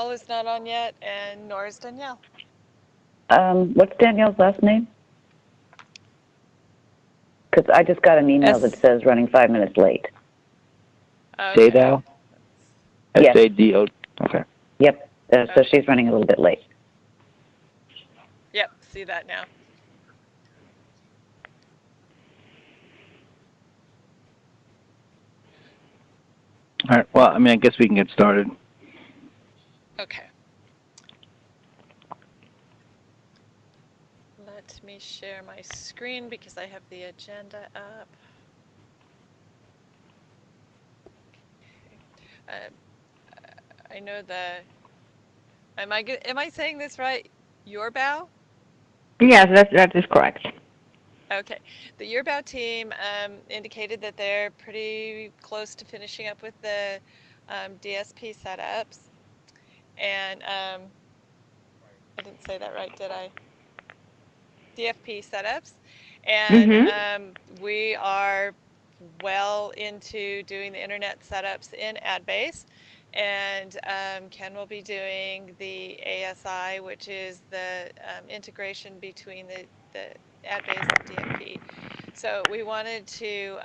Paul is not on yet, and nor is Danielle. What's Danielle's last name? Because I just got an email that says running 5 minutes late. Okay. Sadao? Yes. S-A-D-O. Okay. Yep. So she's running a little bit late. Yep, see that now. All right. Well, I mean, I guess we can get started. Okay. Let me share my screen because I have the agenda up. I know am I saying this right? Yorbao? Yes, that is correct. Okay. The Yorbao team indicated that they're pretty close to finishing up with the DSP setups. And I didn't say that right, did I? DFP setups. And we are well into doing the internet setups in AdBase. And Ken will be doing the ASI, which is the integration between the AdBase and DFP. So we wanted to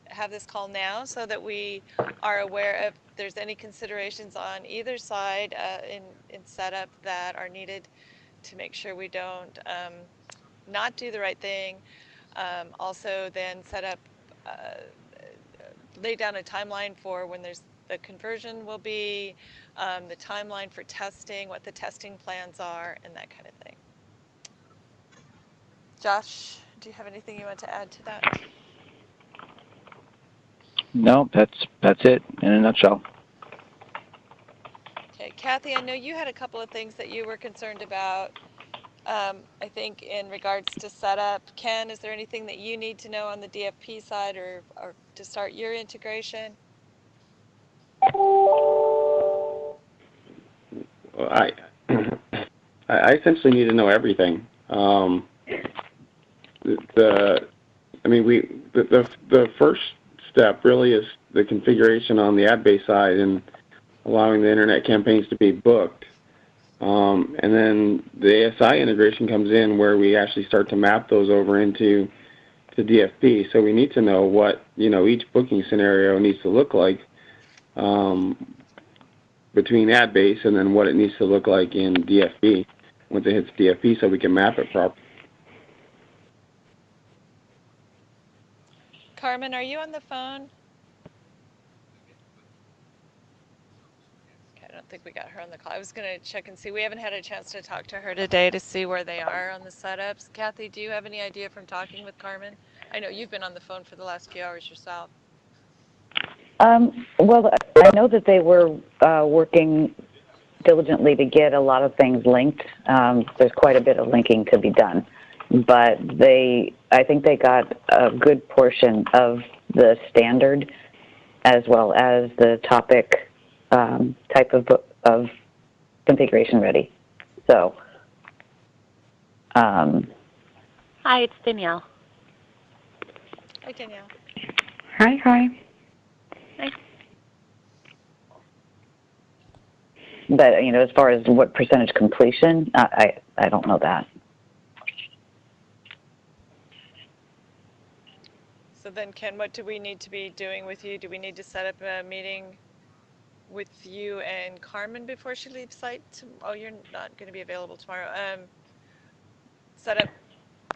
have this call now so that we are aware of if there's any considerations on either side in setup that are needed to make sure we don't not do the right thing. Also then set up, lay down a timeline for when the conversion will be, the timeline for testing, what the testing plans are, and that kind of thing. Josh, do you have anything you want to add to that? No, that's it in a nutshell. Okay, Kathy, I know you had a couple of things that you were concerned about. I think in regards to setup. Ken, is there anything that you need to know on the DFP side or to start your integration? I essentially need to know everything. The first step really is the configuration on the AdBase side and allowing the internet campaigns to be booked. And then the ASI integration comes in where we actually start to map those over into DFP. So we need to know what each booking scenario needs to look like between AdBase and then what it needs to look like in DFP once it hits DFP so we can map it properly. Carmen, are you on the phone? Okay, I don't think we got her on the call. I was going to check and see. We haven't had a chance to talk to her today to see where they are on the setups. Kathy, do you have any idea from talking with Carmen? I know you've been on the phone for the last few hours yourself. Well, I know that they were working diligently to get a lot of things linked. There's quite a bit of linking to be done. But I think they got a good portion of the standard as well as the topic type of configuration ready. So. Hi, it's Danielle. Hi, Danielle. Hi. Hi. But as far as what percentage completion, I don't know that. So then, Ken, what do we need to be doing with you? Do we need to set up a meeting with you and Carmen before she leaves site? Oh, you're not going to be available tomorrow. Set up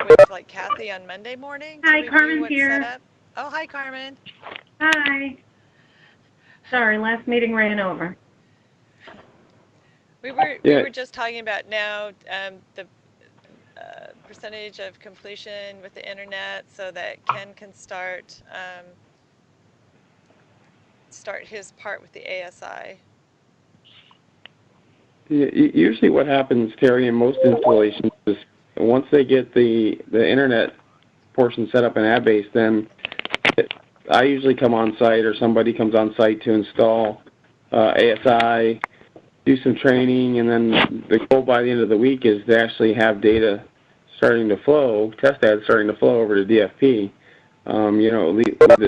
with Kathy on Monday morning to review Carmen what's here. set up. Oh, hi, Carmen. Hi. Sorry, last meeting ran over. We were just talking about now the percentage of completion with the internet so that Ken can start his part with the ASI. Usually what happens, Terry, in most installations is once they get the internet portion set up in AdBase, then I usually come on site or somebody comes on site to install ASI, do some training, and then the goal by the end of the week is to actually have data starting to flow, test ads starting to flow over to DFP, at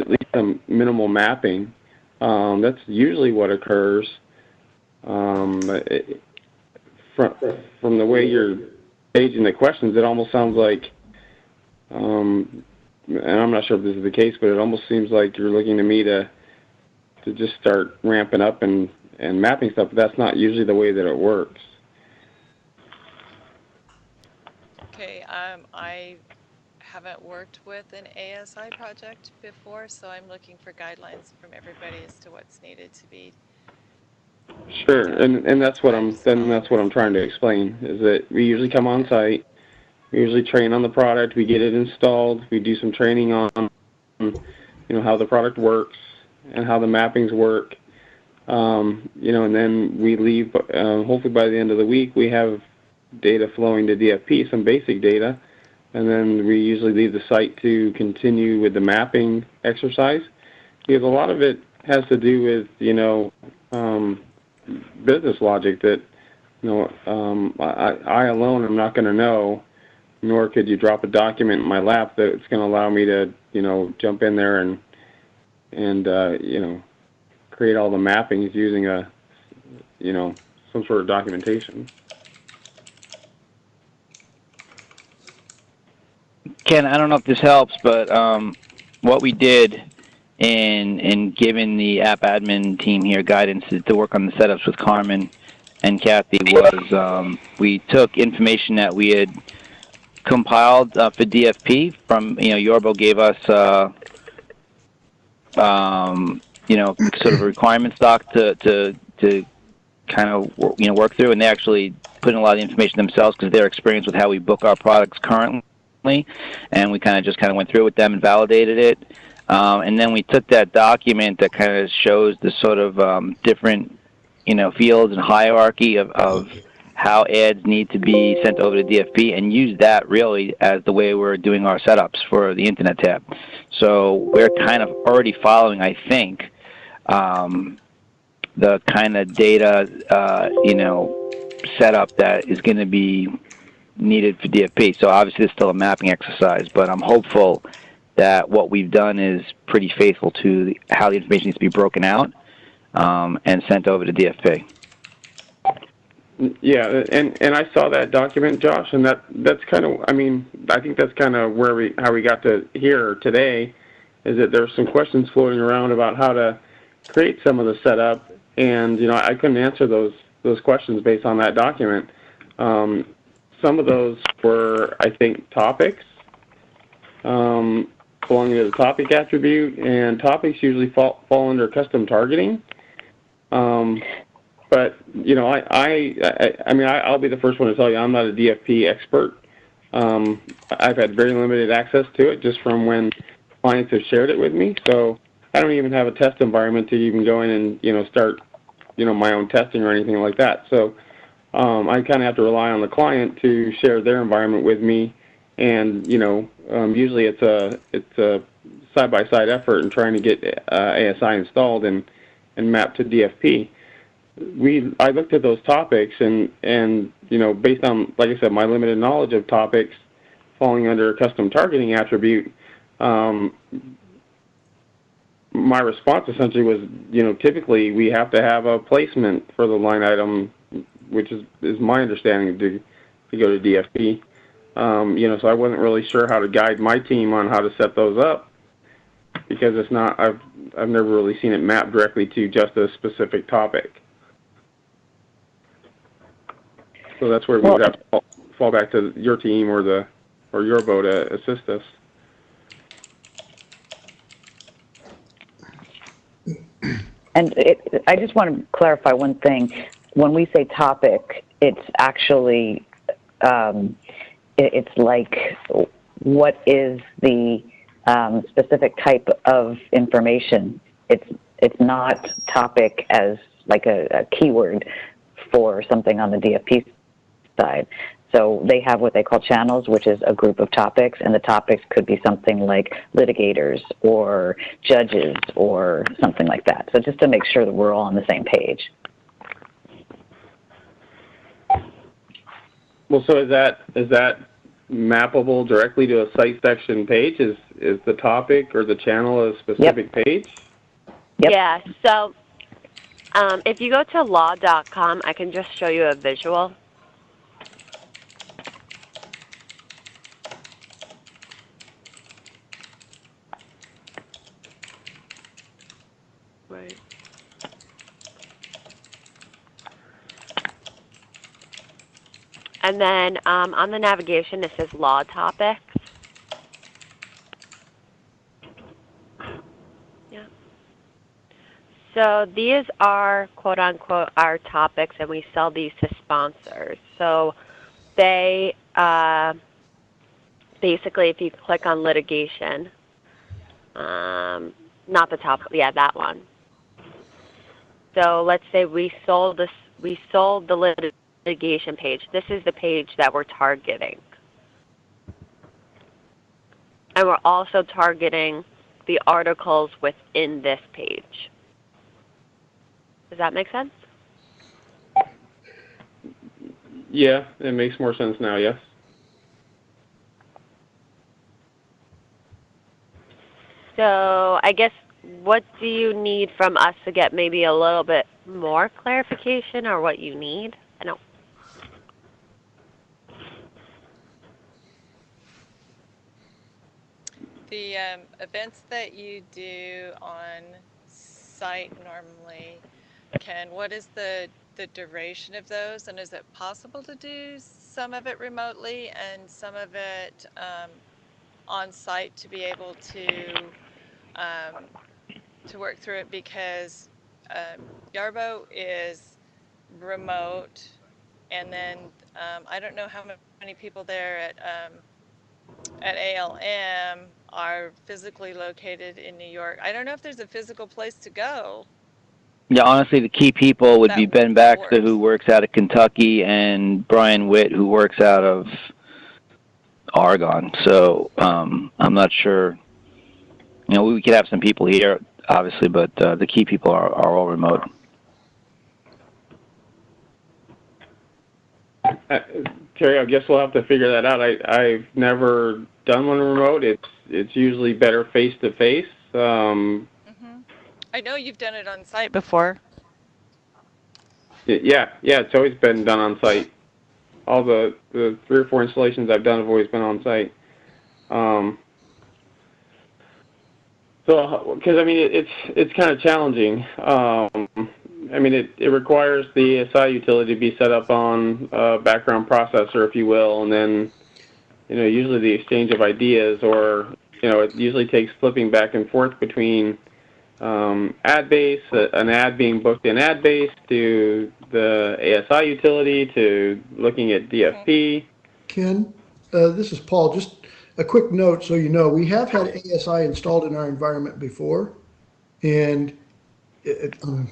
least some minimal mapping. That's usually what occurs. From the way you're staging the questions, it almost sounds like, and I'm not sure if this is the case, but it almost seems like you're looking to me to just start ramping up and mapping stuff, but that's not usually the way that it works. Okay, I haven't worked with an ASI project before, so I'm looking for guidelines from everybody as to what's needed to be. Sure, and that's what I'm trying to explain, is that we usually come on site, we usually train on the product, we get it installed, we do some training on how the product works and how the mappings work, and then we leave. Hopefully by the end of the week we have data flowing to DFP, some basic data, and then we usually leave the site to continue with the mapping exercise, because a lot of it has to do with business logic that I alone am not going to know, nor could you drop a document in my lap that's going to allow me to jump in there and create all the mappings using some sort of documentation. Ken, I don't know if this helps, but what we did in giving the app admin team here guidance to work on the setups with Carmen and Kathy was we took information that we had compiled for DFP from, Yorbo gave us, sort of a requirement stock to kind of, work through, and they actually put in a lot of the information themselves because their experience with how we book our products currently, and we kind of went through it with them and validated it. And then we took that document that kind of shows the sort of different, fields and hierarchy of how ads need to be sent over to DFP, and use that really as the way we're doing our setups for the Internet tab. So we're kind of already following, I think, the kind of data, setup that is going to be needed for DFP. So obviously it's still a mapping exercise, but I'm hopeful that what we've done is pretty faithful to how the information needs to be broken out and sent over to DFP. Yeah, and I saw that document, Josh, and that's kind of, I think that's kind of how we got to here today, is that there's some questions floating around about how to create some of the setup, and I couldn't answer those questions based on that document. Some of those were, I think, topics belonging to the topic attribute, and topics usually fall under custom targeting. But I'll be the first one to tell you I'm not a DFP expert. I've had very limited access to it just from when clients have shared it with me. So I don't even have a test environment to even go in and start my own testing or anything like that. So I kind of have to rely on the client to share their environment with me, and usually it's a side-by-side effort in trying to get ASI installed and mapped to DFP. I looked at those topics, and based on, like I said, my limited knowledge of topics falling under a custom targeting attribute, my response essentially was, typically we have to have a placement for the line item, which is my understanding to go to DFP. So I wasn't really sure how to guide my team on how to set those up, because it's not, I've never really seen it mapped directly to just a specific topic. So that's where we would have to fall back to your team or Yorbo to assist us. And I just want to clarify one thing. When we say topic, it's actually, it's like, what is the specific type of information? It's not topic as like a keyword for something on the DFP side. So they have what they call channels, which is a group of topics, and the topics could be something like litigators or judges or something like that. So just to make sure that we're all on the same page. Well, so is that mappable directly to a site section page? Is the topic or the channel a specific page? Yep. Yeah, so If you go to law.com, I can just show you a visual. Right. And then on the navigation, it says law topics. Yeah. So these are quote unquote our topics, and we sell these to sponsors. So they basically, if you click on litigation, not the top, yeah, that one. So let's say we sold the litigation page. This is the page that we're targeting. And we're also targeting the articles within this page. Does that make sense? Yeah, it makes more sense now, yes. So I guess what do you need from us to get maybe a little bit more clarification, or what you need? I don't. The events that you do on site normally, Ken, what is the duration of those? And is it possible to do some of it remotely and some of it on site to be able to work through it? Because Yarbo is remote, and then I don't know how many people there at ALM are physically located in New York. I don't know if there's a physical place to go. Yeah, honestly, the key people would be Ben that Baxter, who works. works out of Kentucky, and Brian Witt, who works out of Oregon. So I'm not sure. You know, we could have some people here, obviously, but the key people are all remote. Terry, I guess we'll have to figure that out. I've never done one remote. It's usually better face to face. I know you've done it on site before. Yeah, it's always been done on site. All the 3 or 4 installations I've done have always been on site. So, because I mean, it's kind of challenging. I mean, it requires the ASI utility to be set up on a background processor, if you will, and then, you know, usually the exchange of ideas, or, you know, it usually takes flipping back and forth between AdBase, an ad being booked in AdBase, to the ASI utility, to looking at DFP. Ken, this is Paul. Just a quick note so you know, we have had ASI installed in our environment before. And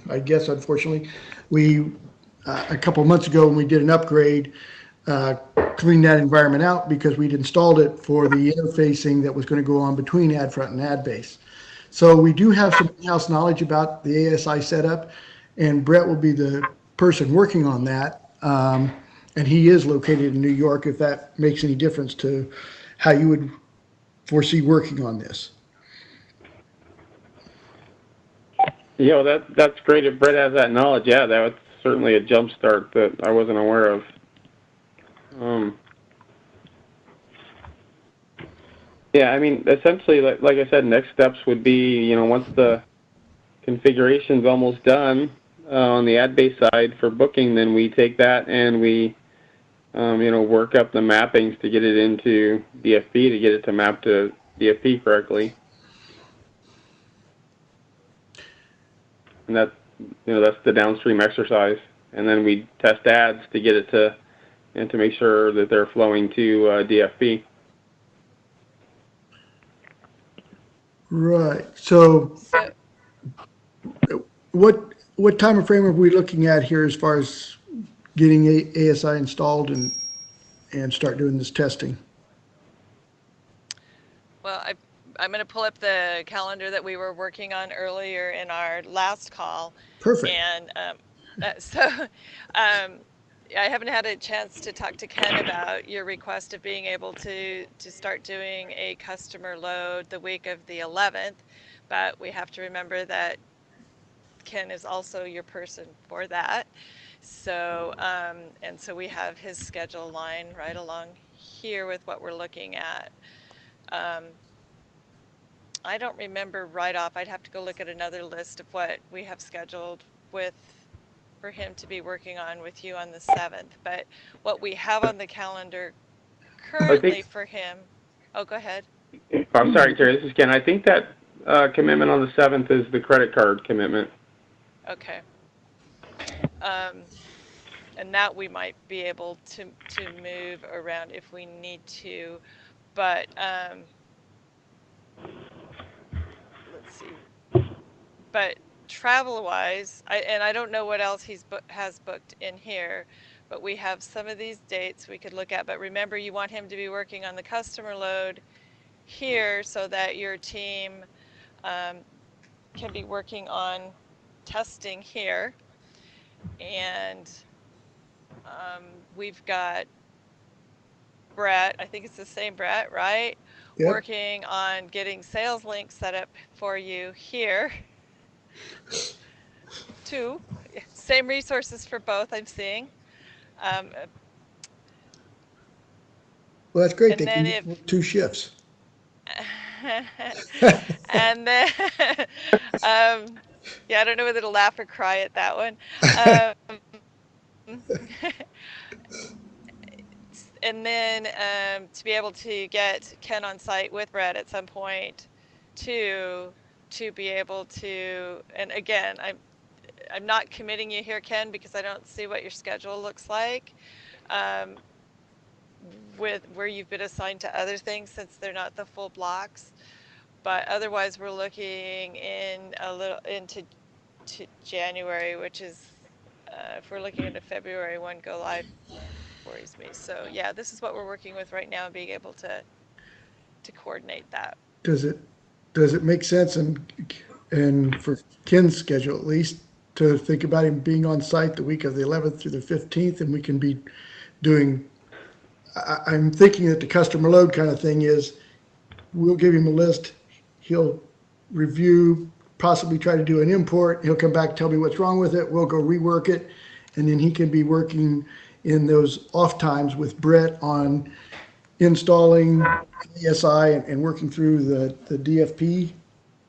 I guess, unfortunately, we, a couple of months ago when we did an upgrade, cleaned that environment out because we'd installed it for the interfacing that was going to go on between AdFront and AdBase. So we do have some in-house knowledge about the ASI setup, and Brett will be the person working on that. And he is located in New York, if that makes any difference to how you would foresee working on this. You know, that's great if Brett has that knowledge. Yeah, that was certainly a jump start that I wasn't aware of. Yeah, I mean, essentially, like I said, next steps would be, you know, once the configuration's almost done on the AdBase side for booking, then we take that and we, you know, work up the mappings to get it into DFP, to get it to map to DFP correctly. And that, you know, that's the downstream exercise. And then we test ads to get it to, and to make sure that they're flowing to DFP. Right. So what time frame are we looking at here as far as getting ASI installed and start doing this testing? Well, I'm going to pull up the calendar that we were working on earlier in our last call. Perfect. And I haven't had a chance to talk to Ken about your request of being able to start doing a customer load the week of the 11th, but we have to remember that Ken is also your person for that. So, and so we have his schedule line right along here with what we're looking at. I don't remember right off. I'd have to go look at another list of what we have scheduled for him to be working on with you on the 7th. But what we have on the calendar currently for him. Oh, go ahead. I'm sorry, Terry. This is Ken. I think that commitment on the 7th is the credit card commitment. Okay. And that we might be able to move around if we need to, but let's see. But travel-wise, I don't know what else has booked in here, but we have some of these dates we could look at. But remember, you want him to be working on the customer load here so that your team can be working on testing here. And we've got Brett, I think it's the same Brett, right? Yep. Working on getting sales links set up for you here. Two, same resources for both, I'm seeing. Well, that's great. And They then can work 2 shifts. And then, yeah, I don't know whether to laugh or cry at that one. And then to be able to get Ken on site with Brett at some point to be able to, and again, I'm not committing you here, Ken, because I don't see what your schedule looks like with where you've been assigned to other things since they're not the full blocks. But otherwise, we're looking into January, which is if we're looking at a February 1 go live, worries me. So yeah, this is what we're working with right now, being able to coordinate that. Does it make sense and for Ken's schedule at least to think about him being on site the week of the 11th through the 15th, and we can be doing, I'm thinking that the customer load kind of thing is, we'll give him a list, he'll review, possibly try to do an import, he'll come back, tell me what's wrong with it, we'll go rework it, and then he can be working in those off times with Brett on installing ASI and working through the DFP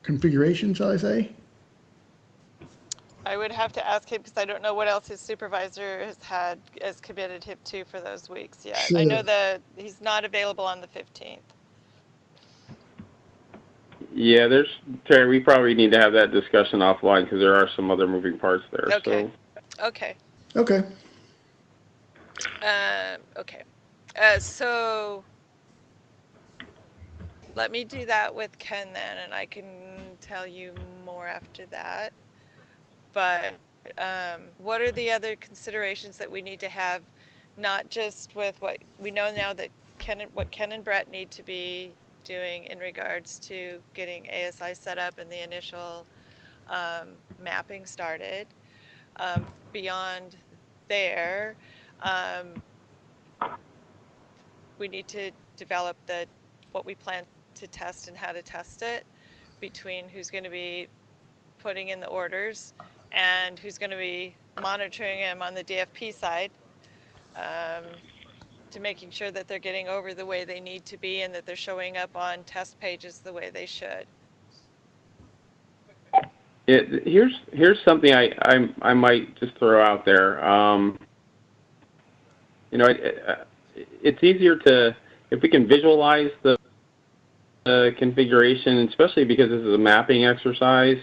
configuration, shall I say? I would have to ask him because I don't know what else his supervisor has committed him to for those weeks yet. Sure. I know that he's not available on the 15th. Yeah, Terry, we probably need to have that discussion offline because there are some other moving parts there. Okay. So. Okay. Okay. Okay. So let me do that with Ken then, and I can tell you more after that. But what are the other considerations that we need to have, not just with what we know now that what Ken and Brett need to be doing in regards to getting ASI set up and the initial mapping started. Beyond there, we need to develop what we plan to test and how to test it, between who's going to be putting in the orders and who's going to be monitoring them on the DFP side, to making sure that they're getting over the way they need to be and that they're showing up on test pages the way they should. Here's something I might just throw out there. It's easier if we can visualize the configuration, especially because this is a mapping exercise.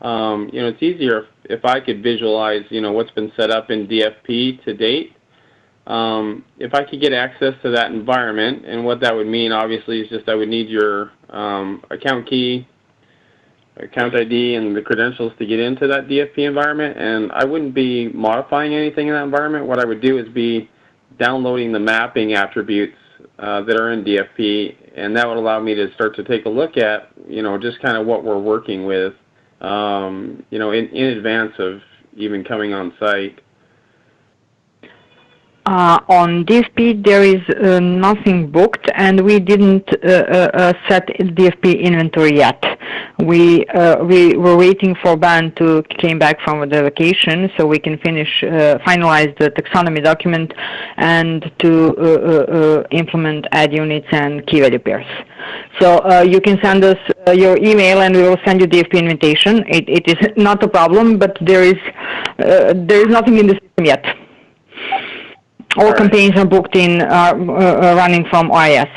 It's easier if I could visualize, what's been set up in DFP to date. If I could get access to that environment, and what that would mean, obviously, is just I would need your account key, account ID, and the credentials to get into that DFP environment. And I wouldn't be modifying anything in that environment. What I would do is be downloading the mapping attributes that are in DFP, and that would allow me to start to take a look at, just kind of what we're working with, in advance of even coming on site. On DFP, there is nothing booked, and we didn't set DFP inventory yet. We were waiting for Ben to came back from the vacation so we can finalize the taxonomy document and to implement ad units and key value pairs. So you can send us your email and we will send you DFP invitation. It is not a problem, but there is nothing in the system yet. All campaigns are booked in, running from OIS.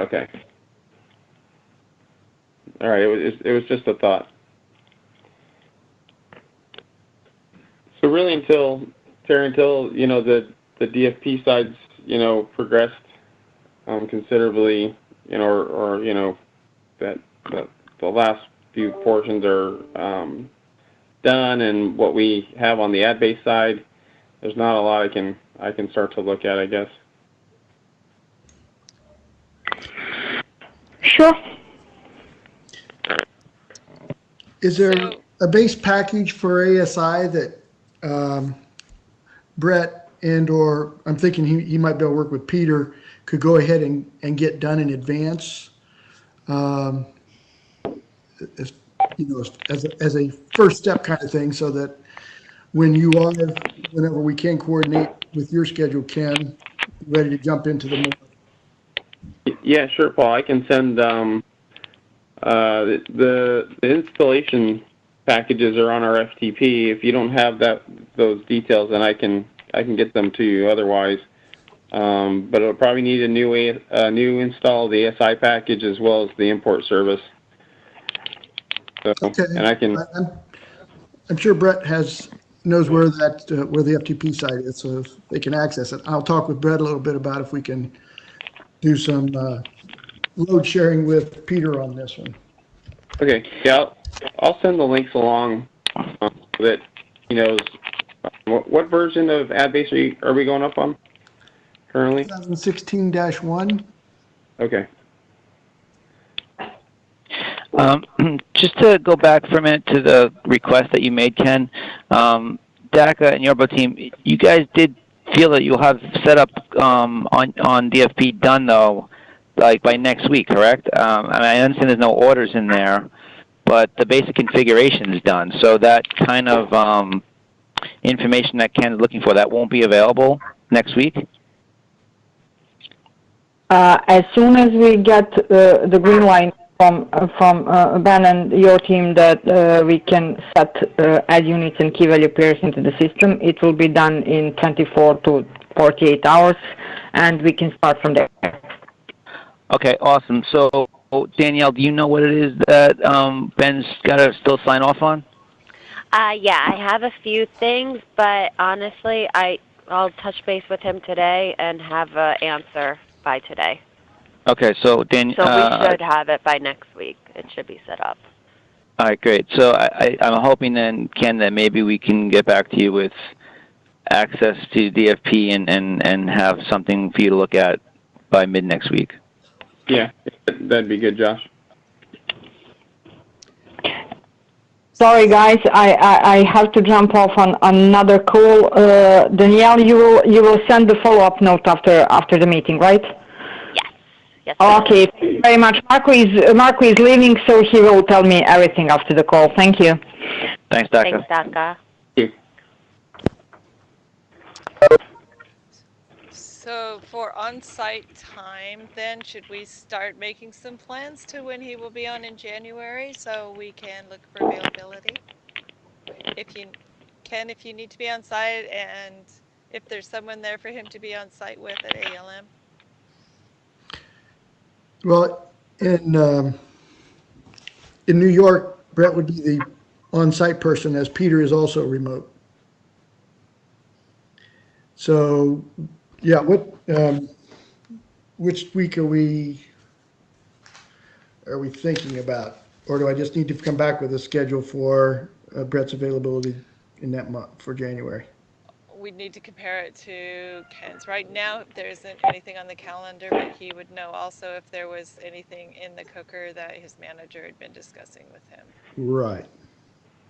Okay. All right. It was just a thought. So really, until you know the DFP side's progressed considerably, or that the last few portions are done, and what we have on the ad-based side. There's not a lot I can start to look at, I guess. Sure. Is there a base package for ASI that Brett or I'm thinking he might be able to work with Peter could go ahead and get done in advance? As a first step kind of thing, so that whenever we can coordinate with your schedule, Ken, ready to jump into the more. Yeah, sure, Paul. I can send the installation packages are on our FTP. If you don't have those details, then I can get them to you. Otherwise, but it'll probably need a new install of the ASI package as well as the import service. So, okay. And I can. I'm sure Brett knows where the FTP site is, so they can access it. I'll talk with Brett a little bit about if we can do some load sharing with Peter on this one. Okay, yeah, I'll send the links along that he knows. What version of AdBase are we going up on currently? 2016-1. Okay. Just to go back for a minute to the request that you made, Ken, DACA and Yorba team, you guys did feel that you'll have set up on DFP done, though, like by next week, correct? I understand there's no orders in there, but the basic configuration is done. So that kind of information that Ken is looking for, that won't be available next week? As soon as we get the green light from Ben and your team that we can set ad units and key value pairs into the system, it will be done in 24 to 48 hours, and we can start from there. Okay, awesome. So, Danielle, do you know what it is that Ben's got to still sign off on? Yeah, I have a few things, but honestly, I'll touch base with him today and have an answer by today. Okay, so So we should have it by next week. It should be set up. All right, great. So I'm hoping then, Ken, that maybe we can get back to you with access to DFP and have something for you to look at by mid next week. Yeah, that'd be good, Josh. Sorry, guys, I have to jump off on another call. Danielle, you will send the follow-up note after the meeting, right? Yes. Okay, thank you very much. Marco is leaving, so he will tell me everything after the call. Thank you. Thanks, DACA. Thanks, DACA. So for on-site time, then, should we start making some plans to when he will be on in January so we can look for availability? If you need to be on site, and if there's someone there for him to be on site with at ALM? Well, in New York, Brett would be the on-site person, as Peter is also remote. So, yeah, which week are we thinking about, or do I just need to come back with a schedule for Brett's availability in that month for January? We need to compare it to Ken's. Right now, there isn't anything on the calendar, but he would know also if there was anything in the cooker that his manager had been discussing with him. Right.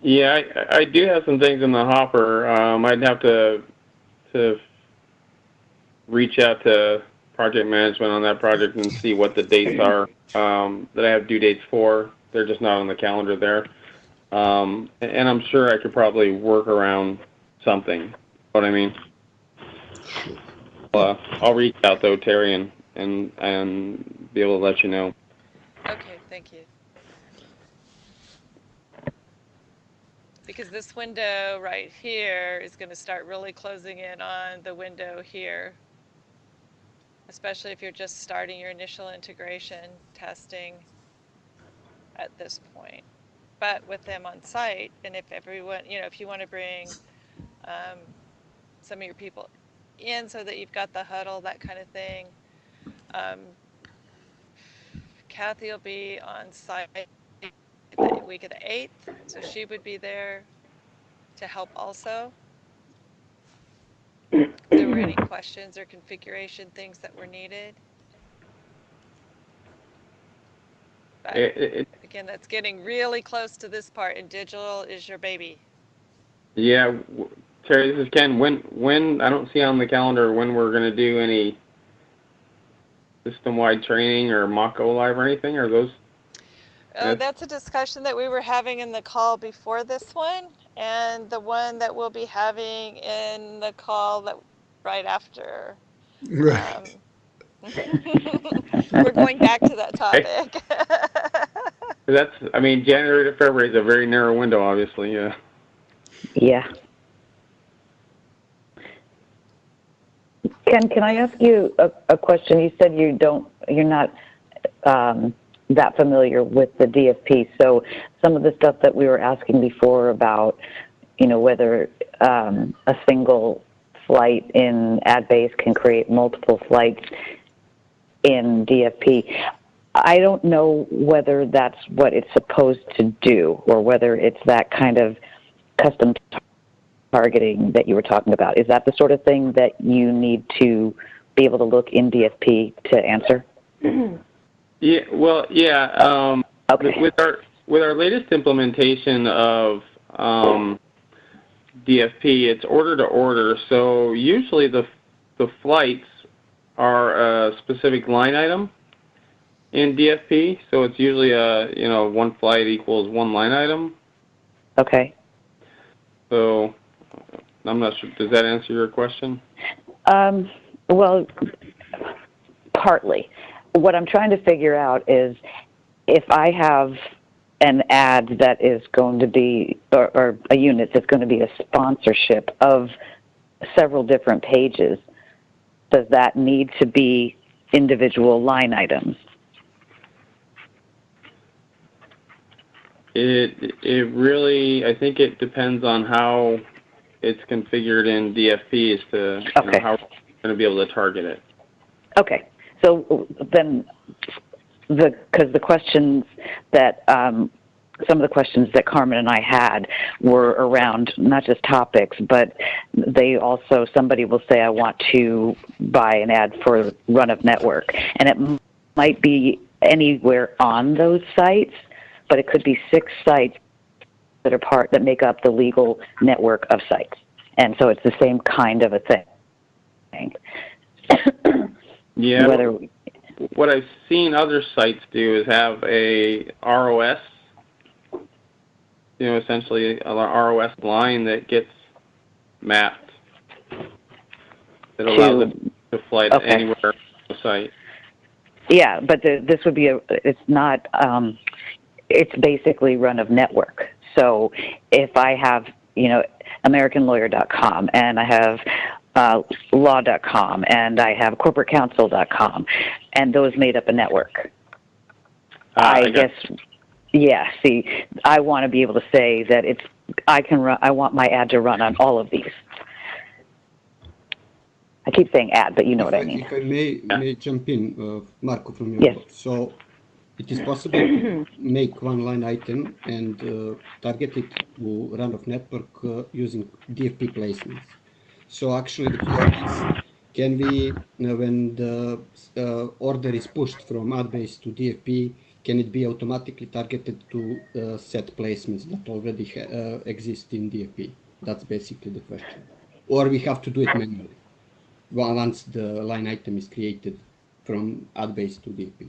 Yeah, I do have some things in the hopper. I'd have to to reach out to project management on that project and see what the dates are that I have due dates for. They're just not on the calendar there. And I'm sure I could probably work around something. You know what I mean? I'll reach out though, Terry, and be able to let you know. Okay, thank you. Because this window right here is going to start really closing in on the window here, especially if you're just starting your initial integration testing at this point. But with them on site, and if everyone, if you want to bring some of your people in so that you've got the huddle, that kind of thing, Kathy will be on site the week of the 8th, so she would be there to help also. If there were any questions or configuration things that were needed. But again, that's getting really close to this part, and digital is your baby. Yeah, Terry, this is Ken. When I don't see on the calendar when we're going to do any system-wide training or mock go live or anything, or those? That's a discussion that we were having in the call before this one, and the one that we'll be having in the call that right after. Right. We're going back to that topic. January to February is a very narrow window, obviously. Yeah. Yeah. Ken, can I ask you a question? You said you're not that familiar with the DFP. So some of the stuff that we were asking before about, whether a single flight in AdBase can create multiple flights in DFP. I don't know whether that's what it's supposed to do or whether it's that kind of custom targeting that you were talking about. Is that the sort of thing that you need to be able to look in DFP to answer? Yeah. Well, yeah. Okay. With our latest implementation of DFP, it's order to order. So usually the flights are a specific line item in DFP. So it's usually one flight equals one line item. Okay. So I'm not sure. Does that answer your question? Well, partly. What I'm trying to figure out is if I have an ad that is going to be, or a unit that's going to be a sponsorship of several different pages, does that need to be individual line items? It really, I think it depends on how it's configured in DFP as to how we're going to be able to target it. Okay. So then, because the questions that, some of the questions that Carmen and I had were around not just topics, but they also, somebody will say, I want to buy an ad for Run of Network. And it might be anywhere on those sites, but it could be 6 sites that make up the legal network of sites. And so it's the same kind of a thing. Yeah. What I've seen other sites do is have a ROS, essentially a ROS line that gets mapped that allows it to fly to anywhere on the site. Yeah, but this would be it's not, it's basically Run of Network. So if I have, AmericanLawyer.com and I have law.com and I have corporatecounsel.com, and those made up a network. I guess, yeah, see, I want to be able to say that I want my ad to run on all of these. I keep saying ad, but you know what I mean. If I may jump in, Marco from your Yes. So it is possible to make one line item and target it to Run of Network using DFP placements. So actually the question is, can we, when the order is pushed from AdBase to DFP, can it be automatically targeted to set placements that already exist in DFP? That's basically the question. or we have to do it manually once the line item is created from ad base to DFP.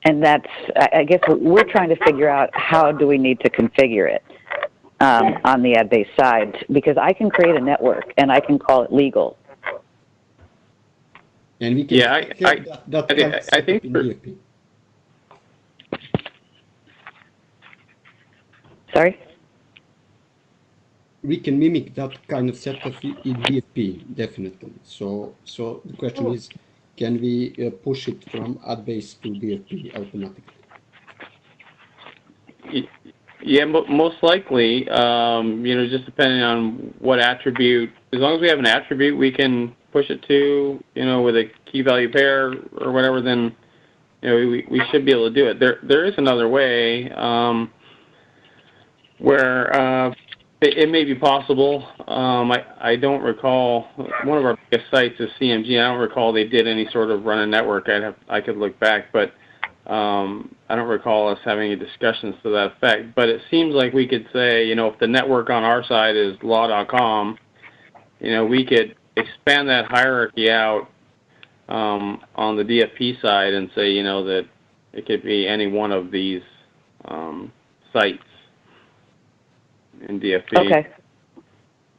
And that's, I guess we're trying to figure out how do we need to configure it on the ad base side, because I can create a network and I can call it legal. And we can I think in DFP. Sorry? We can mimic that kind of setup in DFP, definitely. So the question is, can we push it from ad base to DFP automatically? Yeah, most likely. Just depending on what attribute. As long as we have an attribute, we can push it to, with a key value pair or whatever. Then, we should be able to do it. There is another way where it may be possible. I don't recall. One of our biggest sites is CMG. I don't recall they did any sort of run a network. I could look back, but I don't recall us having any discussions to that effect. But it seems like we could say, if the network on our side is law.com, we could expand that hierarchy out on the DFP side and say, that it could be any one of these sites in DFP. Okay.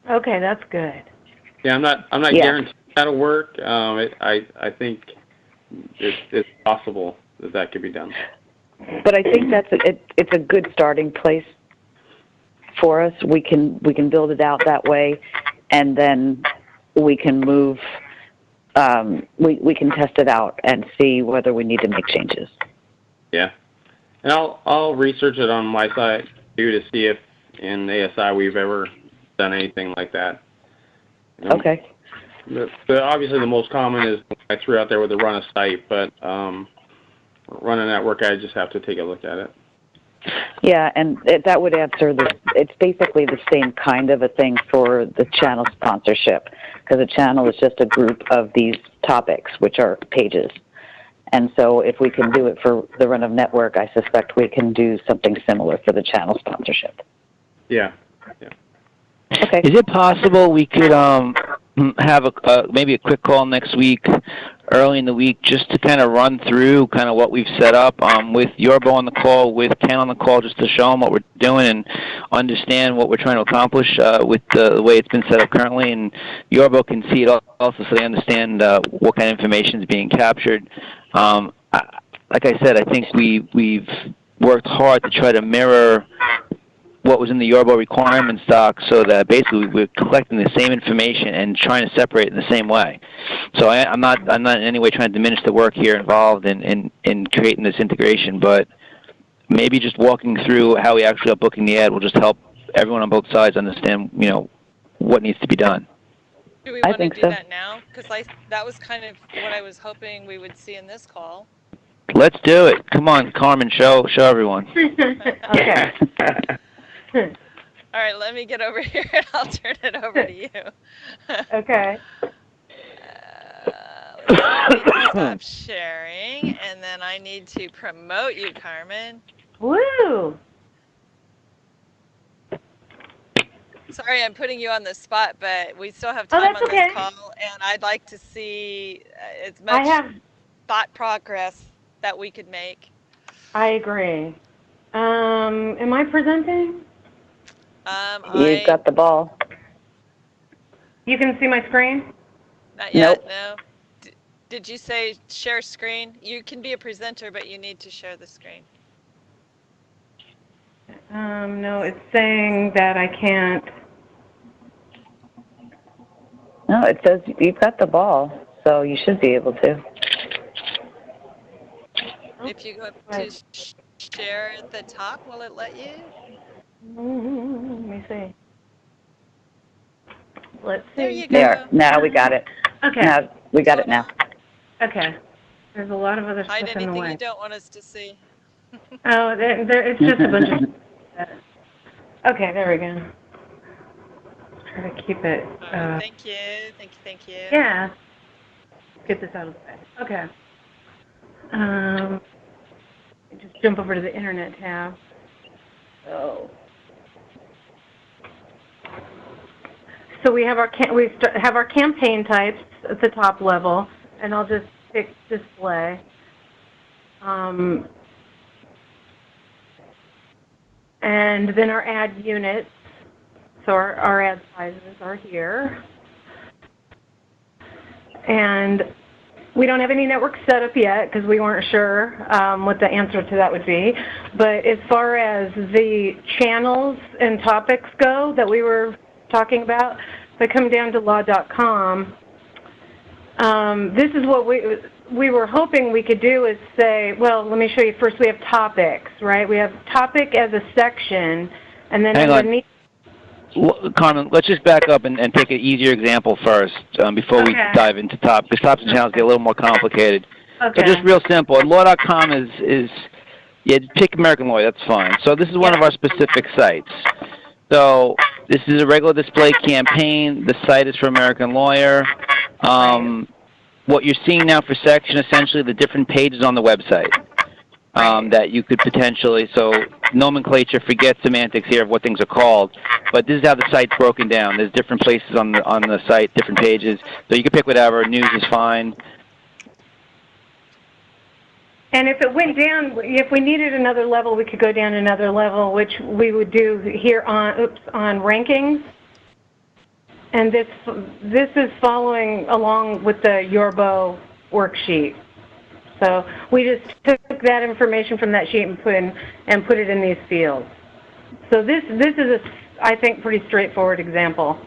Okay, that's good. Yeah, I'm not guaranteeing that'll work. I think it's possible that could be done. But I think it's a good starting place for us. We can build it out that way, and then we can move. We can test it out and see whether we need to make changes. Yeah, and I'll research it on my side too to see if in ASI we've ever done anything like that. Okay. Obviously, the most common is I threw out there with the run a site, but run a network, I just have to take a look at it. Yeah, and that would answer this. It's basically the same kind of a thing for the channel sponsorship, because a channel is just a group of these topics, which are pages. And so if we can do it for the run of network, I suspect we can do something similar for the channel sponsorship. Yeah. Okay. Is it possible we could have maybe a quick call next week, early in the week, just to kind of run through kind of what we've set up with Yorbo on the call, with Ken on the call, just to show them what we're doing and understand what we're trying to accomplish with the way it's been set up currently, and Yorbo can see it also so they understand what kind of information is being captured. Like I said, I think we've worked hard to try to mirror what was in the Yorbo requirements doc, so that basically we're collecting the same information and trying to separate it in the same way. So I'm not in any way trying to diminish the work here involved in creating this integration, but maybe just walking through how we actually are booking the ad will just help everyone on both sides understand, what needs to be done. Do we want to do so. that now? Because that was kind of what I was hoping we would see in this call. Let's do it. Come on, Carmen, show everyone. Okay. All right, let me get over here and I'll turn it over to you. Okay. Let me stop sharing, and then I need to promote you, Carmen. Woo! Sorry, I'm putting you on the spot, but we still have time on okay. this call, and I'd like to see as much thought progress that we could make. I agree. Am I presenting? You've got the ball. You can see my screen? Not yet, Nope. no. Did you say share screen? You can be a presenter, but you need to share the screen. No, it's saying that I can't. No, it says you've got the ball, so you should be able to. If you go to share at the top, will it let you? Let me see. Let's see. There you go. There. Now we got it. Okay. Now we got it now. Okay. There's a lot of other Hide stuff in the anything way. you don't want us to see. Oh, it's just a bunch of. Okay, there we go. Try to keep it. Thank you. Yeah. Get this out of the way. Okay. Just jump over to the internet tab. So. so we have our have our campaign types at the top level, and I'll just pick display. And then our ad units, so our ad sizes are here. And we don't have any network set up yet because we weren't sure what the answer to that would be. But as far as the channels and topics go that we were talking about, if I come down to law.com, this is what we were hoping we could do is say, well, let me show you. First, we have topics, right? We have topic as a section, and then underneath. Carmen, let's just back up and take an easier example first before we dive into topics. Because topics and channels get a little more complicated. Okay. So just real simple. And law.com is pick American Lawyer. That's fine. So this is one of our specific sites. So this is a regular display campaign. The site is for American Lawyer. What you're seeing now for section, essentially, the different pages on the website that you could potentially, so nomenclature, forget semantics here of what things are called, but this is how the site's broken down. There's different places on the site, different pages, so you can pick whatever. News is fine. And if it went down, if we needed another level, we could go down another level, which we would do here on rankings. And this is following along with the Yorbo worksheet. So we just took that information from that sheet and put it in these fields. So this is I think, pretty straightforward example.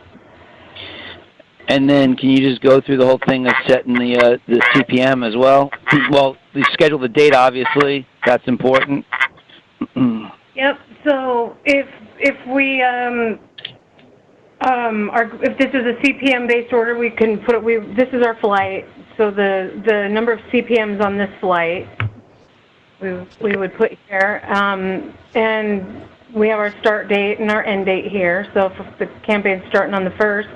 And then can you just go through the whole thing of setting the CPM as well? Well, you schedule the date, obviously. That's important. Yep. So if we if this is a CPM-based order, we can put it. This is our flight. So the number of CPMs on this flight, we would put here, and we have our start date and our end date here. So if the campaign's starting on the 1st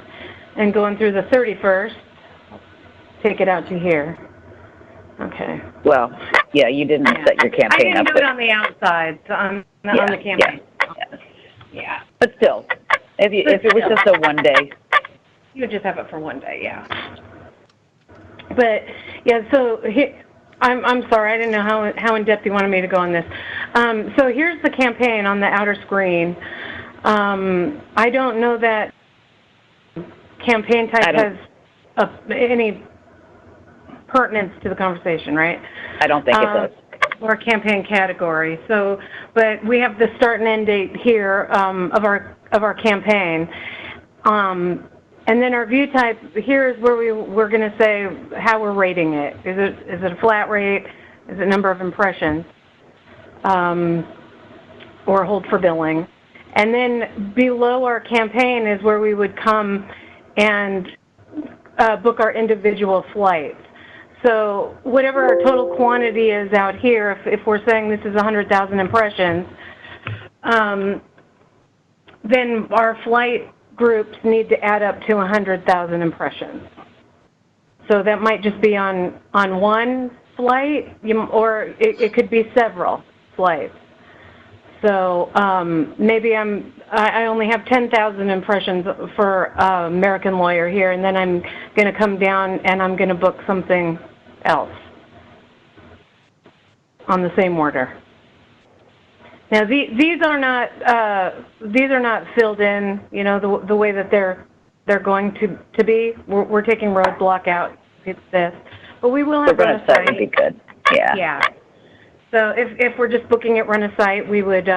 and going through the 31st, take it out to here. Okay. Well, yeah, you didn't set your campaign up. I didn't do it on the outside, so on the campaign. Yeah. But still, if it was just a 1 day. You would just have it for 1 day, yeah. But, yeah, so I'm sorry, I didn't know how in-depth you wanted me to go on this. So here's the campaign on the outer screen. I don't know that campaign type has any pertinence to the conversation, right? I don't think it does. Or campaign category. So, but we have the start and end date here of our campaign. And then our view type, here is where we're going to say how we're rating it. Is it a flat rate? Is it number of impressions? Or hold for billing? And then below our campaign is where we would come and book our individual flights. So whatever our total quantity is out here, if we're saying this is 100,000 impressions, then our flight groups need to add up to 100,000 impressions. So that might just be on one flight, or it could be several flights. So maybe I only have 10,000 impressions for American Lawyer here, and then I'm going to come down and I'm going to book something else on the same order. Now these are not filled in, you know, the way that they're going to be. We're taking roadblock out. It's this, but we will have run a site. Would be good. Yeah. Yeah. So if we're just booking it, run a site, we would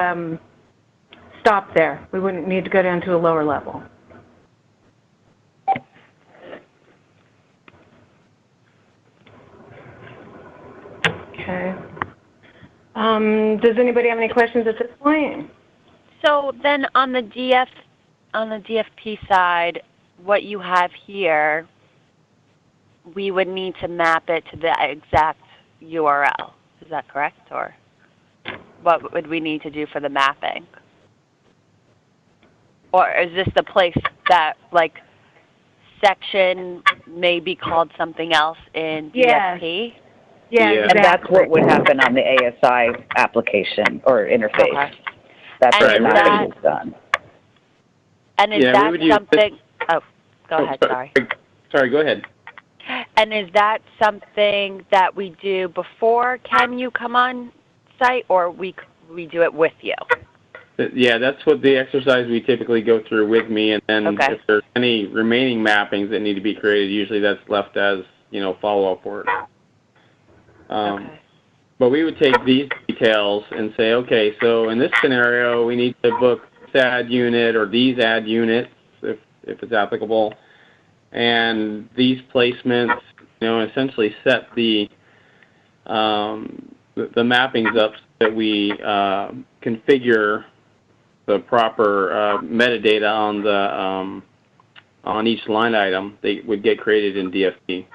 stop there. We wouldn't need to go down to a lower level. Okay. Does anybody have any questions at this point? So then on the DFP side, what you have here, we would need to map it to the exact URL. Is that correct? Or what would we need to do for the mapping? Or is this the place that, like, section may be called something else in DFP? Yeah, exactly. And that's what would happen on the ASI application or interface. Okay. That's where the mapping is done. And is that something? Oh, Go ahead, sorry. Sorry, go ahead. And is that something that we do before Ken you come on site, or we do it with you? Yeah, that's what the exercise we typically go through with me, and then Okay. if there's any remaining mappings that need to be created, usually that's left as, follow-up work. Okay. But we would take these details and say, okay, so in this scenario, we need to book this ad unit or these ad units, if it's applicable, and these placements, essentially set the mappings up so that we configure the proper metadata on each line item. They would get created in DFP.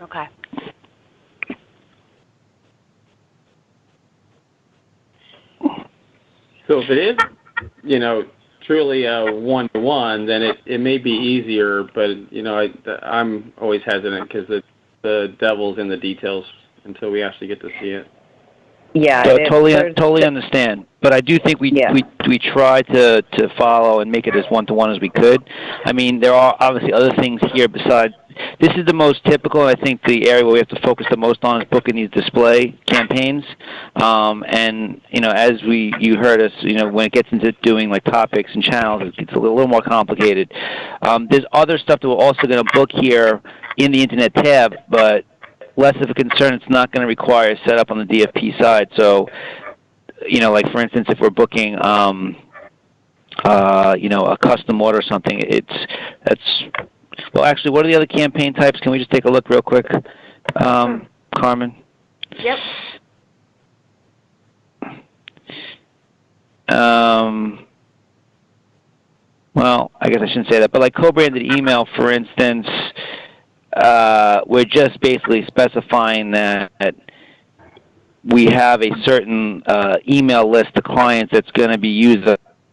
Okay. So if it is, truly a one-to-one, then it may be easier, but, I'm always hesitant because the devil's in the details until we actually get to see it. Yeah, So totally understand. But I do think we try to follow and make it as one-to-one as we could. I mean, there are obviously other things here besides. This is the most typical, and I think the area where we have to focus the most on is booking these display campaigns. And as you heard us, when it gets into doing like topics and channels, it gets a little more complicated. There's other stuff that we're also going to book here in the Internet tab, but less of a concern. It's not going to require a setup on the DFP side. So, like for instance, if we're booking, a custom order or something, well, actually, what are the other campaign types? Can we just take a look real quick, Carmen? Yep. Well, I guess I shouldn't say that, but like co-branded email, for instance, we're just basically specifying that we have a certain email list to clients that's going to be used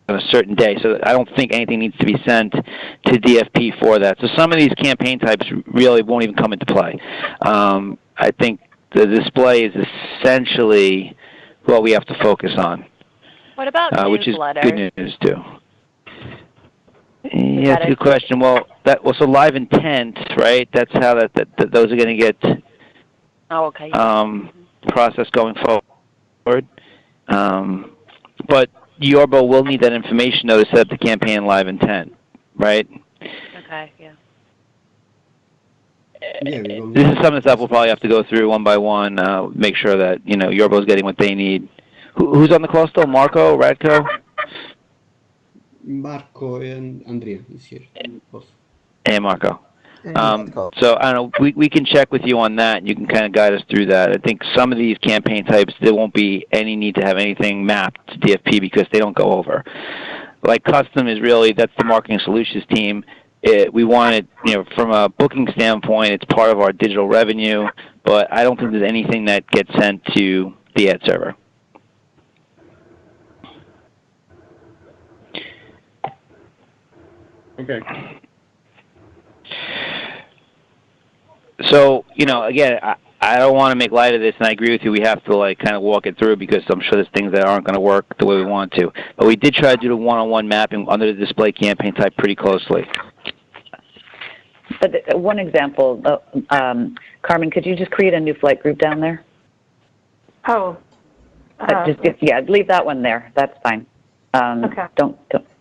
on a certain day. So I don't think anything needs to be sent to DFP for that. So some of these campaign types really won't even come into play. I think the display is essentially what we have to focus on. What about which is newsletters? good news too. Yeah, that's a good question. Well, so live intent, right? That's how that those are going to get okay. processed going forward. But Yorbo will need that information though to set up the campaign live intent, right? Okay. Yeah. This is some of the stuff we'll probably have to go through one by one. Make sure that Yorbo's getting what they need. Who's on the call still? Marco, Radko? Marco and Andrea is here. Both. Hey, Marco. So I don't know. We can check with you on that, and you can kind of guide us through that. I think some of these campaign types, there won't be any need to have anything mapped to DFP because they don't go over. Like custom is really, that's the marketing solutions team. We want it, from a booking standpoint, it's part of our digital revenue, but I don't think there's anything that gets sent to the ad server. Okay. So, again, I don't want to make light of this, and I agree with you. We have to kind of walk it through because I'm sure there's things that aren't going to work the way we want to. But we did try to do the one-on-one mapping under the display campaign type pretty closely. But one example, Carmen, could you just create a new flight group down there? Oh. Leave that one there. That's fine. Okay. Don't.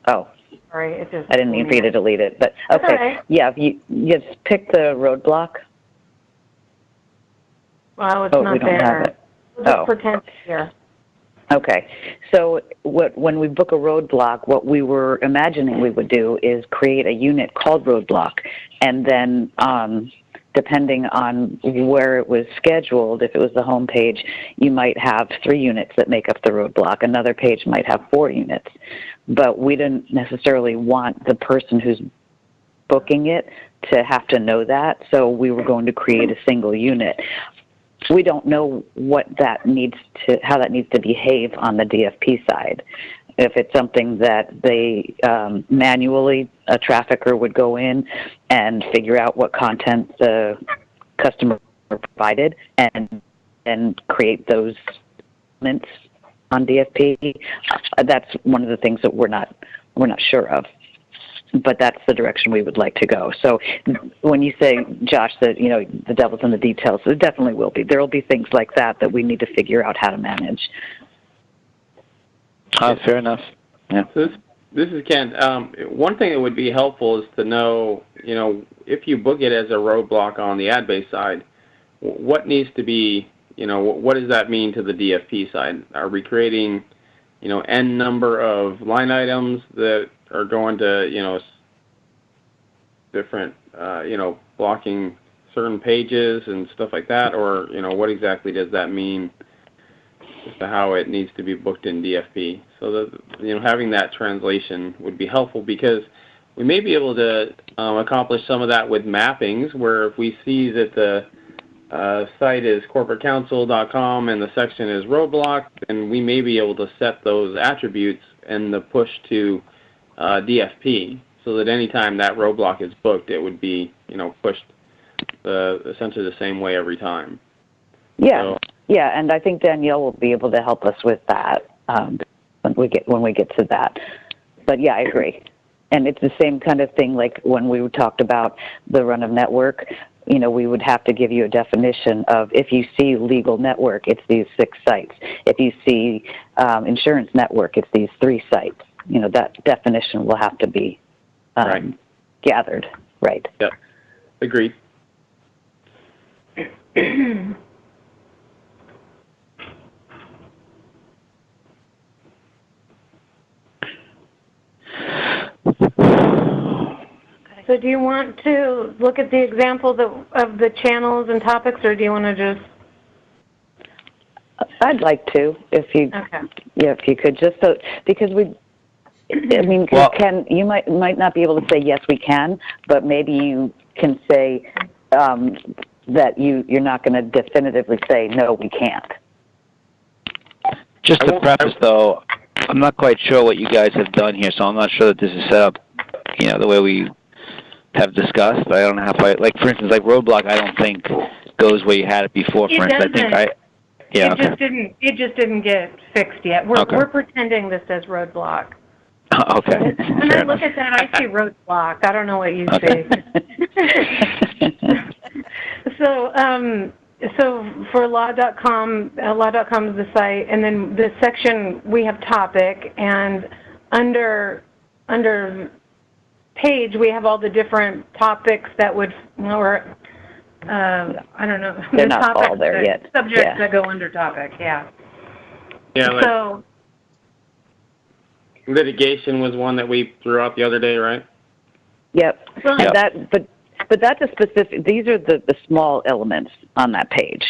Oh. Sorry, it just. I didn't mean for you to delete it, but okay. Okay. Yeah, if you just pick the roadblock. Well, it's not we don't there. have it. We'll just pretend it's here. Okay. So when we book a roadblock, what we were imagining we would do is create a unit called roadblock, and then depending on where it was scheduled, if it was the home page, you might have 3 units that make up the roadblock. Another page might have 4 units. But we didn't necessarily want the person who's booking it to have to know that, so we were going to create a single unit. We don't know how that needs to behave on the DFP side. If it's something that they manually, a trafficker would go in and figure out what content the customer provided and create those elements on DFP, that's one of the things that we're not sure of. but that's the direction we would like to go. So when you say, Josh, that, the devil's in the details, there definitely will be. There will be things like that we need to figure out how to manage. Fair enough. Yeah. So this is Ken. One thing that would be helpful is to know, if you book it as a roadblock on the ad-based side, what needs to be, what does that mean to the DFP side? Are we creating, N number of line items that are going to, different, blocking certain pages and stuff like that? Or, what exactly does that mean as to how it needs to be booked in DFP? So that, having that translation would be helpful, because we may be able to accomplish some of that with mappings, where if we see that the site is corporatecounsel.com and the section is roadblock, then we may be able to set those attributes and the push to DFP, so that anytime that roadblock is booked, it would be, pushed essentially the same way every time. Yeah, so, yeah, and I think Danielle will be able to help us with that when we get to that. But yeah, I agree. And it's the same kind of thing like when we talked about the run of network. We would have to give you a definition of, if you see legal network, it's these 6 sites. If you see insurance network, it's these 3 sites. That definition will have to be right. gathered. Right. Yeah. Agreed. So do you want to look at the example of the channels and topics, or do you want to just? I'd like to, if you, Okay. yeah, if you could, just so, because Ken, you might not be able to say yes, we can, but maybe you can say that you're not going to definitively say no, we can't. Just to preface, though, I'm not quite sure what you guys have done here, so I'm not sure that this is set up, the way we have discussed. I don't know how far, for instance, roadblock, I don't think goes where you had it before. For instance, I think It just didn't get fixed yet. We're pretending this says roadblock. Okay. When I look at that, I see roadblock. I don't know what you see. So for law.com, law.com is the site, and then the section we have topic, and under page we have all the different topics that would, or I don't know. They're not all there yet. Subjects that go under topic, yeah. Yeah. So litigation was one that we threw out the other day, right? Yep. Well, and but that's a specific. These are the small elements on that page.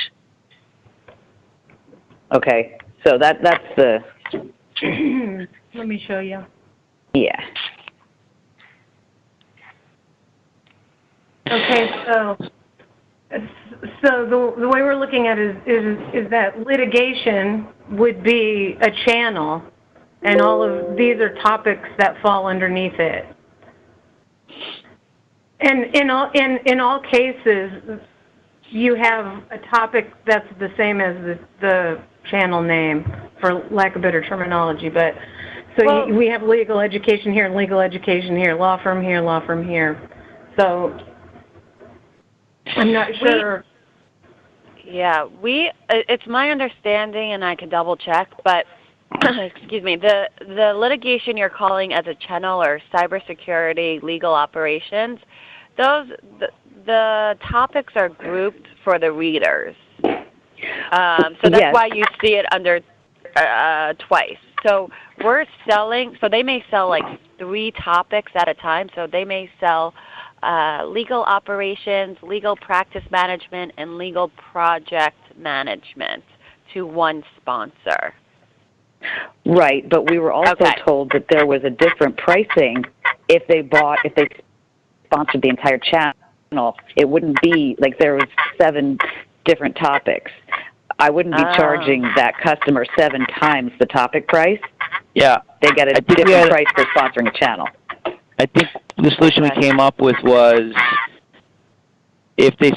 Okay, so that's the. Let me show you. Yeah. Okay, so the way we're looking at it is that litigation would be a channel, and all of these are topics that fall underneath it. And in all cases, you have a topic that's the same as the channel name, for lack of better terminology. But so we have legal education here, and legal education here, law firm here, law firm here. So I'm not sure. It's my understanding, and I can double check, but excuse me, the litigation you're calling as a channel, or cybersecurity legal operations, the topics are grouped for the readers. So that's why you see it under twice. So so they may sell 3 topics at a time. So they may sell legal operations, legal practice management, and legal project management to one sponsor. Right, but we were also told that there was a different pricing if they sponsored the entire channel. It wouldn't be there was 7 different topics. I wouldn't be charging that customer 7 times the topic price. Yeah. They get a different price for sponsoring a channel. I think the solution we came up with was, if they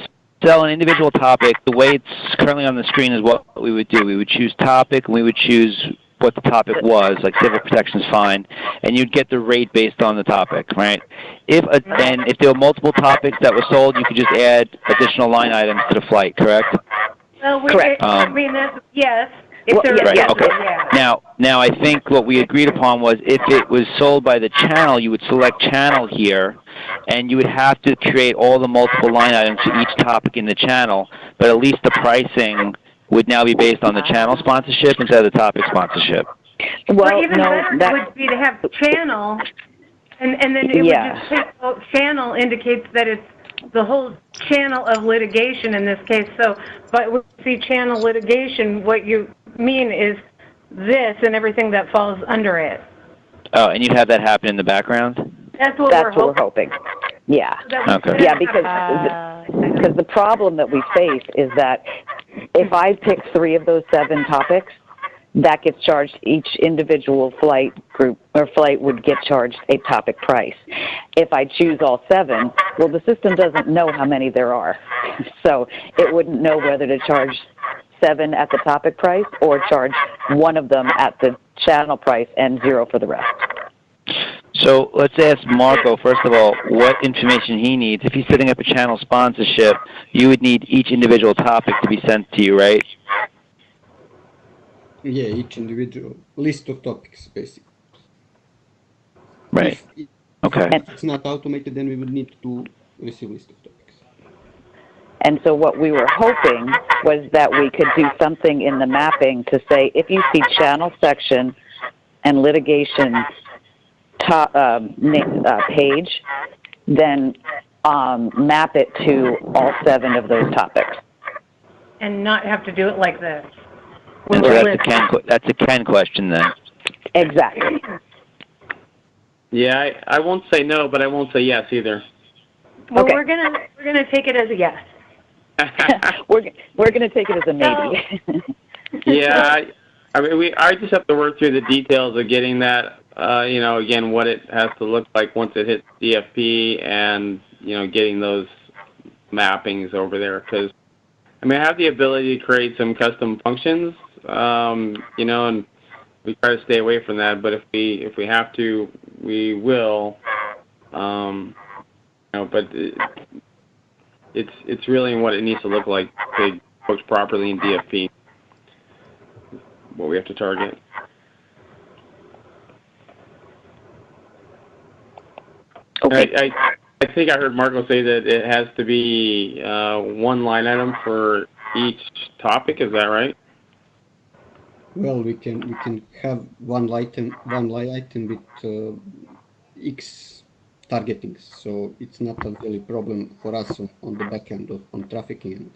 sell an individual topic, the way it's currently on the screen is what we would do. We would choose topic, and we would choose what the topic was, like civil protection is fine, and you'd get the rate based on the topic, right? And if there were multiple topics that were sold, you could just add additional line items to the flight, correct? Well, Correct. I mean, that's, yes. If Well, there, yeah, Right. yes, Okay. yeah. Now, I think what we agreed upon was if it was sold by the channel, you would select channel here, and you would have to create all the multiple line items for each topic in the channel. But at least the pricing would now be based on the channel sponsorship instead of the topic sponsorship. Well, even no, better that, would be to have channel, and then it Yeah. would just take, well, channel indicates that it's the whole channel of litigation in this case. So, but when you see channel litigation, what you mean is this and everything that falls under it. Oh, and you'd have that happen in the background? That's what that's we're what we're hoping. Yeah. That we Okay. could Yeah, have- because the problem that we face is that if I pick 3 of those 7 topics, that gets charged, each individual flight group or flight would get charged a topic price. If I choose all 7, well, the system doesn't know how many there are. So it wouldn't know whether to charge 7 at the topic price or charge one of them at the channel price and 0 for the rest. So let's ask Marco, first of all, what information he needs. If he's setting up a channel sponsorship, you would need each individual topic to be sent to you, right? Yeah, each individual list of topics, basically. Right. If Okay. it's not automated, then we would need to receive list of topics. And so what we were hoping was that we could do something in the mapping to say, if you see channel section and litigation page, then map it to all 7 of those topics. and not have to do it like this. And With so a that's a list. Ken question then. Exactly. Yeah, I won't say no, but I won't say yes either. Well, Okay. we're gonna take it as a yes. we're going to take it as a maybe. Yeah, I mean, I just have to work through the details of getting that. Again, what it has to look like once it hits DFP, and getting those mappings over there. Because I mean, I have the ability to create some custom functions, and we try to stay away from that. But if we have to, we will. But it's really in what it needs to look like to work properly in DFP. What we have to target. Okay. I think I heard Marco say that it has to be one line item for each topic. Is that right? Well, we can have one line item with X targetings, so it's not a really problem for us on the back end on trafficking end.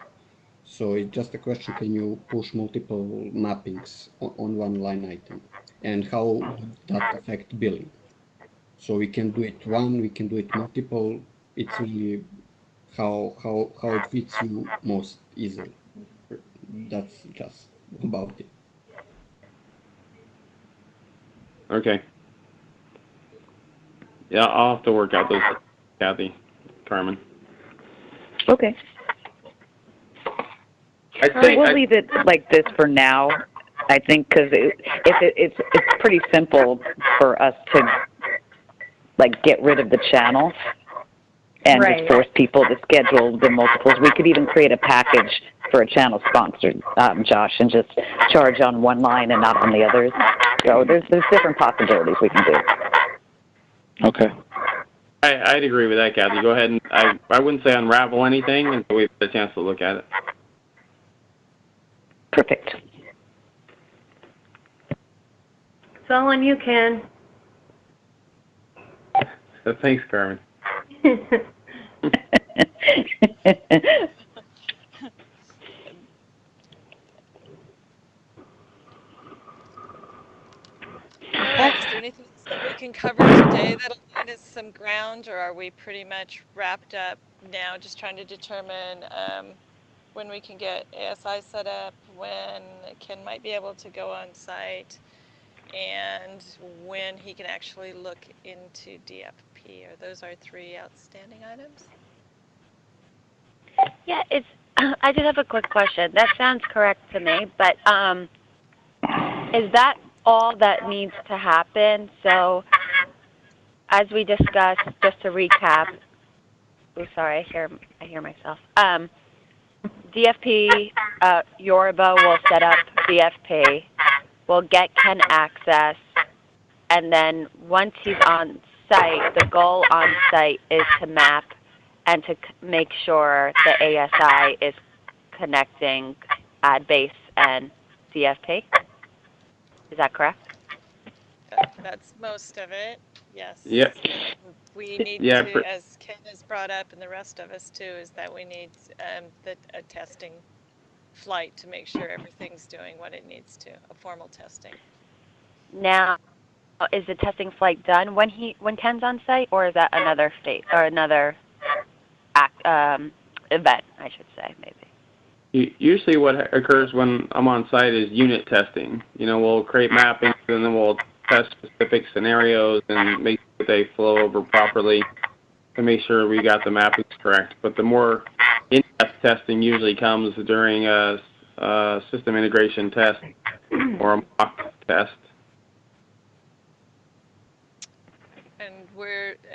So it's just a question: can you push multiple mappings on one line item, and how would that affect billing? So we can do it one, we can do it multiple. It's really how it fits you most easily. That's just about it. Okay. Yeah, I'll have to work out those, Kathy, Carmen. Okay. We'll leave it like this for now, I think, because it's pretty simple for us to get rid of the channel and Right. just force people to schedule the multiples. We could even create a package for a channel sponsored, Josh, and just charge on one line and not on the others. So there's different possibilities we can do. Okay. I'd agree with that, Kathy. Go ahead, and I wouldn't say unravel anything until we've had a chance to look at it. Perfect. It's all on you, Ken. So thanks, Carmen. Is there anything else that we can cover today that'll lead us some ground, or are we pretty much wrapped up now, just trying to determine when we can get ASI set up, when Ken might be able to go on site, and when he can actually look into DFP? Are those our 3 outstanding items? Yeah, I did have a quick question. That sounds correct to me, but is that all that needs to happen. So as we discussed, just to recap, oh, sorry, I hear myself. DFP, Yorba will set up DFP. We'll get Ken access, and then once he's on site, the goal on site is to map and to make sure the ASI is connecting AdBase and DFP. Is that correct? That's most of it, yes. Yep. We need Yeah, to, as Ken has brought up, and the rest of us too, is that we need a testing flight to make sure everything's doing what it needs to, a formal testing. Now, is the testing flight done when Ken's on site, or is that another phase or another event, I should say, maybe? Usually what occurs when I'm on site is unit testing. You know, we'll create mappings and then we'll test specific scenarios and make sure they flow over properly to make sure we got the mappings correct. But the more in-depth testing usually comes during a system integration test or a mock test.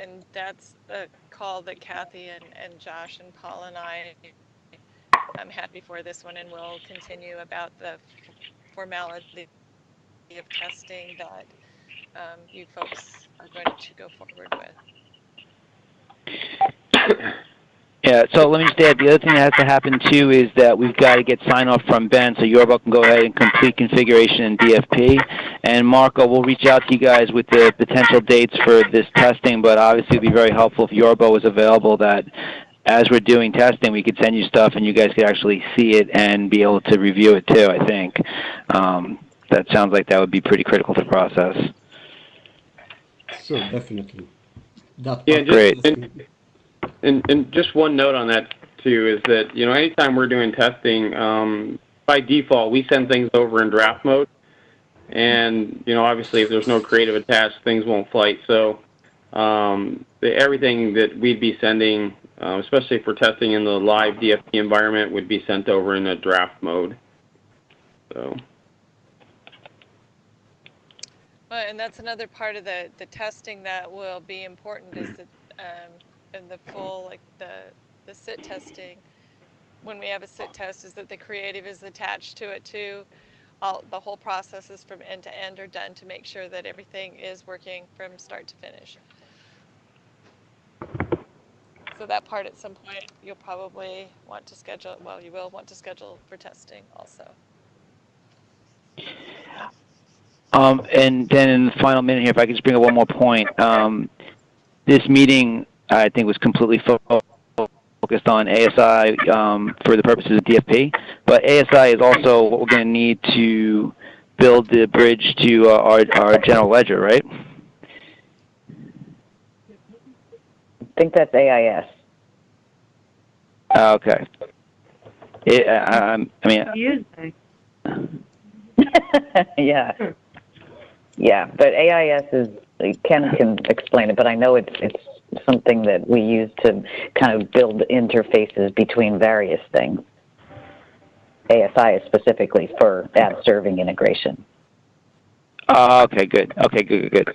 And that's a call that Kathy and Josh and Paul and I'm happy for this one, and we'll continue about the formality of testing that you folks are going to go forward with. Yeah, so let me just add, the other thing that has to happen too is that we've got to get sign off from Ben, so Yorba can go ahead and complete configuration in DFP. And Marco, we'll reach out to you guys with the potential dates for this testing, but obviously it would be very helpful if Yorba was available, that as we're doing testing, we could send you stuff and you guys could actually see it and be able to review it too, I think. That sounds like that would be pretty critical to the process. Sure, definitely. Yeah, great. And just one note on that too is that, you know, anytime we're doing testing, by default we send things over in draft mode, and you know, obviously if there's no creative attached, things won't flight. So everything that we'd be sending, especially if we're testing in the live DFP environment, would be sent over in a draft mode. So. And that's another part of the testing that will be important is that in the full, like the sit testing, when we have a sit test, is that the creative is attached to it too. The whole processes from end to end are done to make sure that everything is working from start to finish. So that part at some point you'll probably want to schedule, well, you will want to schedule for testing also. And then in the final minute here, if I could just bring up one more point. This meeting, I think, was completely focused on ASI for the purposes of DFP, but ASI is also what we're going to need to build the bridge to our general ledger, right? I think that's AIS. Okay. I mean. Yeah. Yeah, but AIS is, Ken can explain it, but I know it's something that we use to kind of build interfaces between various things. ASI is specifically for ad serving integration. Okay, good. Okay, good.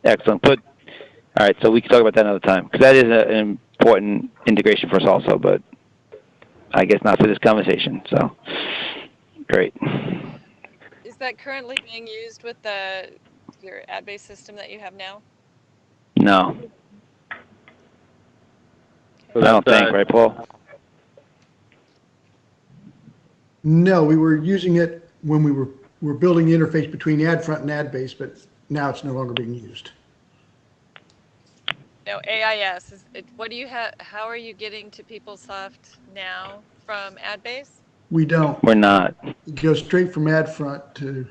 Excellent. All right, so we can talk about that another time, because that is an important integration for us also, but I guess not for this conversation, so great. Is that currently being used with your ad-based system that you have now? No. So I don't think, right, Paul? No, we were using it when we were building the interface between AdFront and AdBase, but now it's no longer being used. No, AIS. What do you have? How are you getting to PeopleSoft now from AdBase? We don't. We're not. It goes straight from AdFront to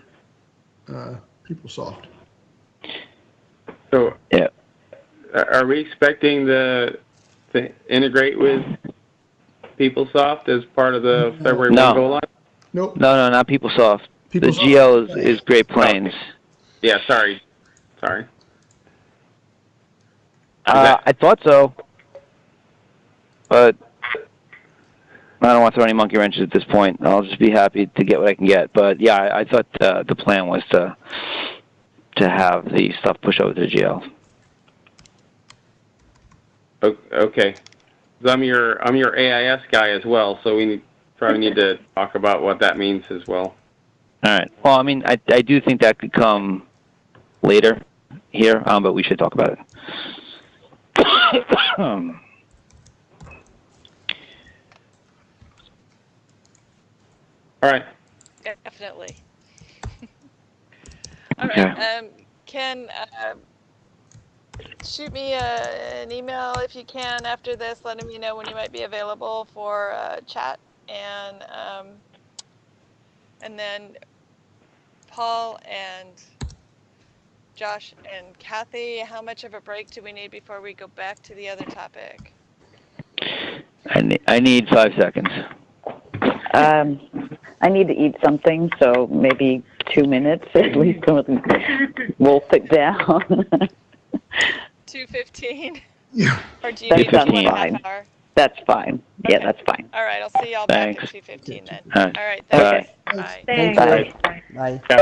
PeopleSoft. So, yeah. Are we expecting to integrate with PeopleSoft as part of the February 1 goal line? Nope. No, not PeopleSoft. The PeopleSoft GL is Great Plains. Yeah, sorry. I thought so, but I don't want to throw any monkey wrenches at this point. I'll just be happy to get what I can get. But yeah, I thought the plan was to have the stuff push over to the GL. Okay. 'Cause I'm your AIS guy as well, so we probably need to talk about what that means as well. All right. Well, I mean, I do think that could come later here, but we should talk about it. All right. Definitely. All Okay. right. Ken, shoot me an email if you can after this, letting me know when you might be available for chat, and then Paul and Josh and Kathy, how much of a break do we need before we go back to the other topic? I need 5 seconds. I need to eat something, so maybe 2 minutes at least. We'll sit down. 2:15? Yeah. Or do you That need sounds 1.5 fine. hour? That's fine. Yeah, Okay. that's fine. All right, I'll see y'all back Thanks. at 2:15 then. All right. All right, Okay. thanks. Bye. Thanks. Bye. Bye.